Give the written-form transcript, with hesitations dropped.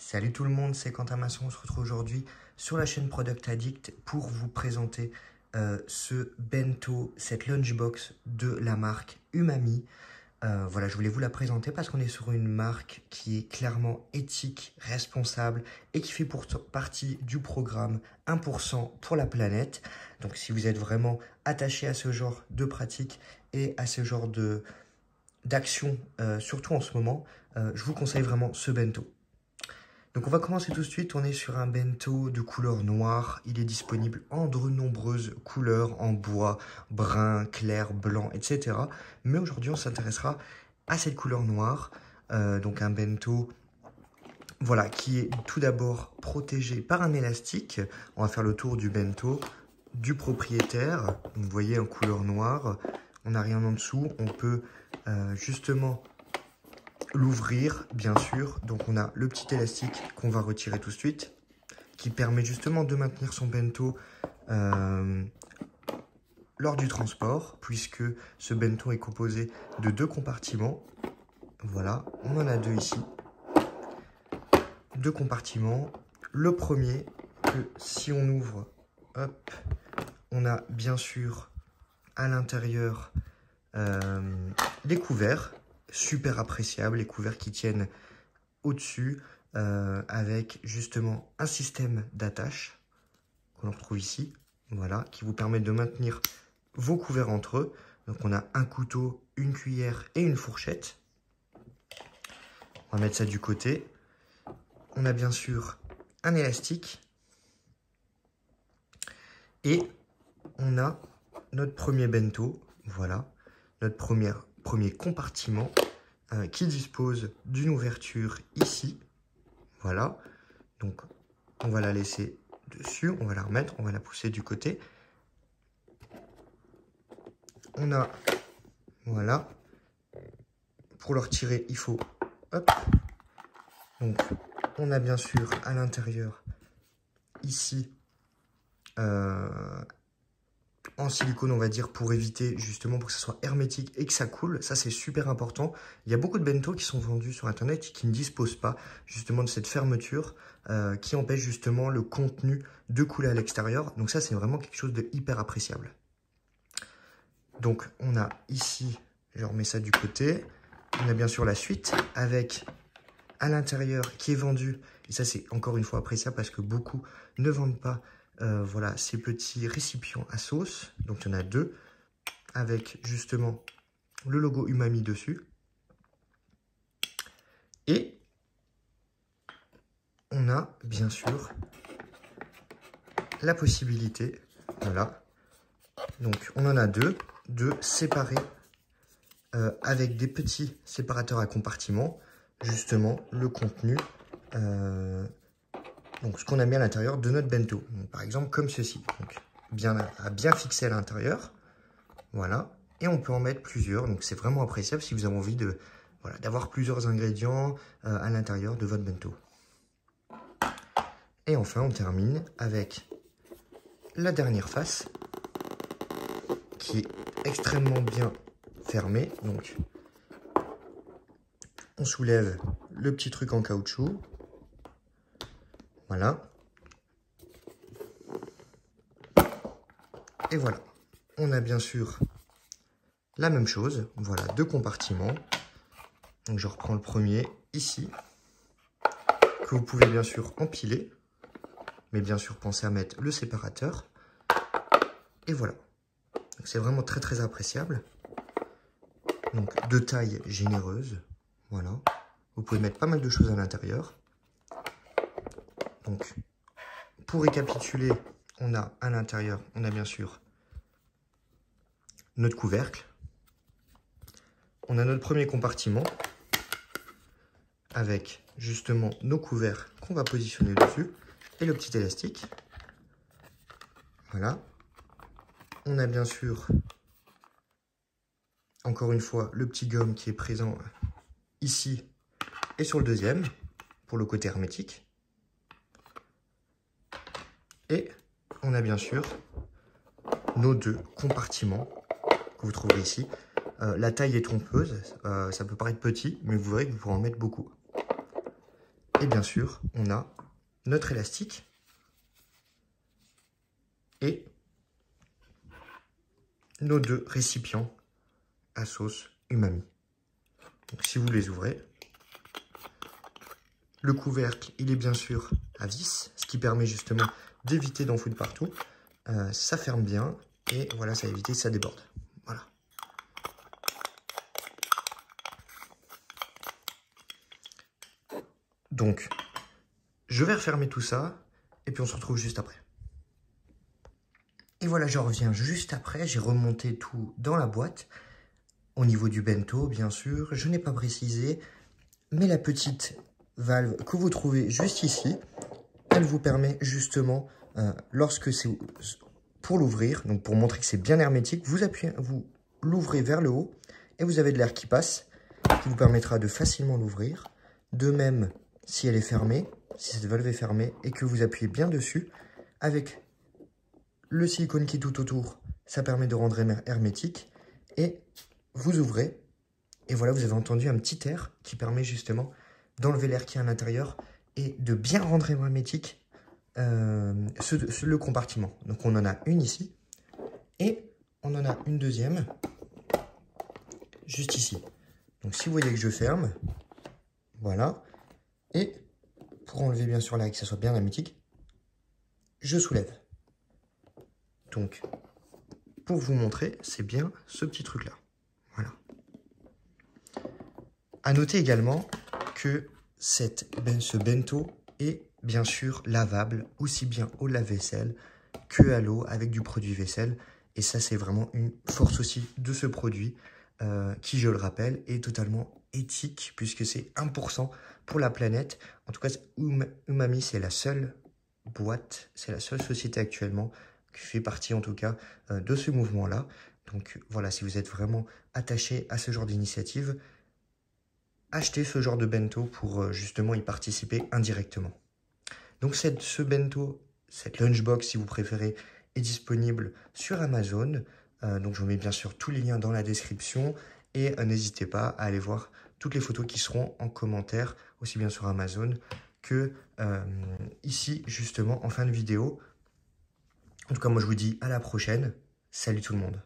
Salut tout le monde, c'est Quentin Masson. On se retrouve aujourd'hui sur la chaîne Product Addict pour vous présenter ce bento, cette lunchbox de la marque Umami. Voilà, je voulais vous la présenter parce qu'on est sur une marque qui est clairement éthique, responsable et qui fait partie du programme 1% pour la planète. Donc si vous êtes vraiment attaché à ce genre de pratique et à ce genre d'action, surtout en ce moment, je vous conseille vraiment ce bento. Donc on va commencer tout de suite, on est sur un bento de couleur noire, il est disponible en de nombreuses couleurs, en bois, brun, clair, blanc, etc. Mais aujourd'hui on s'intéressera à cette couleur noire, donc un bento voilà, qui est tout d'abord protégé par un élastique. On va faire le tour du bento, du propriétaire, vous voyez en couleur noire, on n'a rien en dessous, on peut justement l'ouvrir, bien sûr. Donc on a le petit élastique qu'on va retirer tout de suite, qui permet justement de maintenir son bento lors du transport, puisque ce bento est composé de 2 compartiments. Voilà, on en a 2 ici. 2 compartiments. Le premier, que si on ouvre, hop, on a bien sûr à l'intérieur les couverts. Super appréciable, les couverts qui tiennent au-dessus avec justement un système d'attache qu'on retrouve ici, voilà, qui vous permet de maintenir vos couverts entre eux. Donc on a un couteau, une cuillère et une fourchette. On va mettre ça du côté. On a bien sûr un élastique et on a notre premier bento, voilà, notre premier compartiment qui dispose d'une ouverture ici. Voilà, donc on va la laisser dessus, on va la remettre, on va la pousser du côté. On a, voilà, pour le retirer, il faut, hop. Donc on a bien sûr à l'intérieur ici en silicone, on va dire, pour éviter justement pour que ça soit hermétique et que ça coule. Ça, c'est super important. Il y a beaucoup de bento qui sont vendus sur Internet et qui ne disposent pas justement de cette fermeture qui empêche justement le contenu de couler à l'extérieur. Donc ça, c'est vraiment quelque chose de hyper appréciable. Donc, on a ici, je remets ça du côté. On a bien sûr la suite avec à l'intérieur qui est vendu. Et ça, c'est encore une fois appréciable parce que beaucoup ne vendent pas voilà, ces petits récipients à sauce. Donc, il y en a 2 avec justement le logo Umami dessus. Et on a bien sûr la possibilité, voilà. Donc, on en a 2 de séparer avec des petits séparateurs à compartiments, justement, le contenu. Donc, ce qu'on a mis à l'intérieur de notre bento. Donc, par exemple, comme ceci. Donc, à bien fixer à l'intérieur. Voilà. Et on peut en mettre plusieurs. Donc, c'est vraiment appréciable si vous avez envie de, voilà, d'avoir plusieurs ingrédients à l'intérieur de votre bento. Et enfin, on termine avec la dernière face qui est extrêmement bien fermée. Donc, on soulève le petit truc en caoutchouc. Voilà. Et voilà. On a bien sûr la même chose. Voilà, 2 compartiments. Donc, je reprends le premier ici, que vous pouvez bien sûr empiler. Mais bien sûr, pensez à mettre le séparateur. Et voilà. C'est vraiment très, très appréciable. Donc, de taille généreuse. Voilà. Vous pouvez mettre pas mal de choses à l'intérieur. Donc, pour récapituler, on a à l'intérieur, on a bien sûr notre couvercle. On a notre premier compartiment avec justement nos couverts qu'on va positionner dessus et le petit élastique. Voilà. On a bien sûr, encore une fois, le petit gomme qui est présent ici et sur le deuxième pour le côté hermétique. Et on a bien sûr nos 2 compartiments que vous trouverez ici. La taille est trompeuse, ça peut paraître petit, mais vous verrez que vous pourrez en mettre beaucoup. Et bien sûr, on a notre élastique et nos 2 récipients à sauce umami. Donc, si vous les ouvrez, le couvercle, il est bien sûr à vis, ce qui permet justement d'éviter d'en foutre partout. Ça ferme bien et voilà, ça évite que ça déborde. Voilà. Donc, je vais refermer tout ça et puis on se retrouve juste après. Et voilà, je reviens juste après. J'ai remonté tout dans la boîte. Au niveau du bento, bien sûr, je n'ai pas précisé, mais la petite valve que vous trouvez juste ici, elle vous permet justement, lorsque c'est pour l'ouvrir, donc pour montrer que c'est bien hermétique, vous appuyez, vous l'ouvrez vers le haut et vous avez de l'air qui passe, qui vous permettra de facilement l'ouvrir. De même, si elle est fermée, si cette valve est fermée et que vous appuyez bien dessus, avec le silicone qui est tout autour, ça permet de rendre hermétique et vous ouvrez et voilà, vous avez entendu un petit air qui permet justement d'enlever l'air qui est à l'intérieur et de bien rendre hermétique le compartiment. Donc on en a une ici et on en a une deuxième juste ici. Donc si vous voyez que je ferme, voilà, et pour enlever bien sûr l'air et que ça soit bien hermétique, je soulève. Donc pour vous montrer, c'est bien ce petit truc là. Voilà. À noter également que ce bento est bien sûr lavable, aussi bien au lave-vaisselle que à l'eau avec du produit vaisselle. Et ça, c'est vraiment une force aussi de ce produit qui, je le rappelle, est totalement éthique puisque c'est 1% pour la planète. En tout cas, Umami, c'est la seule boîte, c'est la seule société actuellement qui fait partie en tout cas de ce mouvement-là. Donc voilà, si vous êtes vraiment attaché à ce genre d'initiative, achetez ce genre de bento pour justement y participer indirectement. Donc ce bento, cette lunchbox si vous préférez, est disponible sur Amazon. Donc je vous mets bien sûr tous les liens dans la description et n'hésitez pas à aller voir toutes les photos qui seront en commentaire, aussi bien sur Amazon que ici justement en fin de vidéo. En tout cas, moi je vous dis à la prochaine. Salut tout le monde.